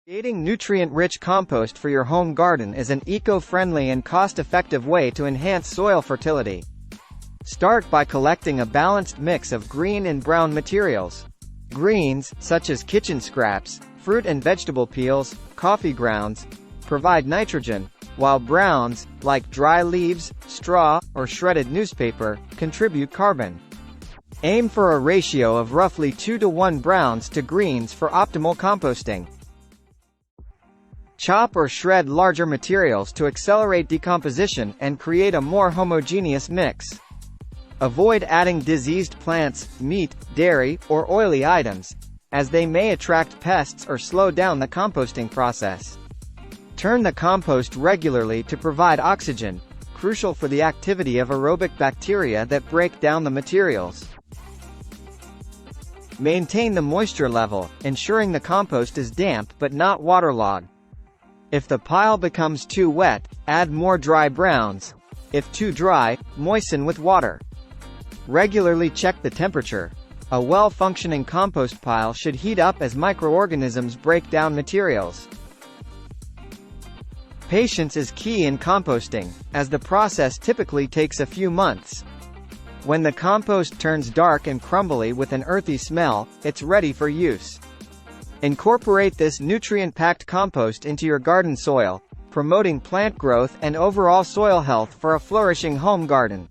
Creating nutrient-rich compost for your home garden is an eco-friendly and cost-effective way to enhance soil fertility. Start by collecting a balanced mix of green and brown materials. Greens, such as kitchen scraps, fruit and vegetable peels, coffee grounds, provide nitrogen, while browns, like dry leaves, straw, or shredded newspaper, contribute carbon. Aim for a ratio of roughly 2:1 browns to greens for optimal composting. Chop or shred larger materials to accelerate decomposition and create a more homogeneous mix. Avoid adding diseased plants, meat, dairy, or oily items, as they may attract pests or slow down the composting process. Turn the compost regularly to provide oxygen, crucial for the activity of aerobic bacteria that break down the materials. Maintain the moisture level, ensuring the compost is damp but not waterlogged. If the pile becomes too wet, add more dry browns. If too dry, moisten with water. Regularly check the temperature. A well-functioning compost pile should heat up as microorganisms break down materials. Patience is key in composting, as the process typically takes a few months. When the compost turns dark and crumbly with an earthy smell, it's ready for use. Incorporate this nutrient-packed compost into your garden soil, promoting plant growth and overall soil health for a flourishing home garden.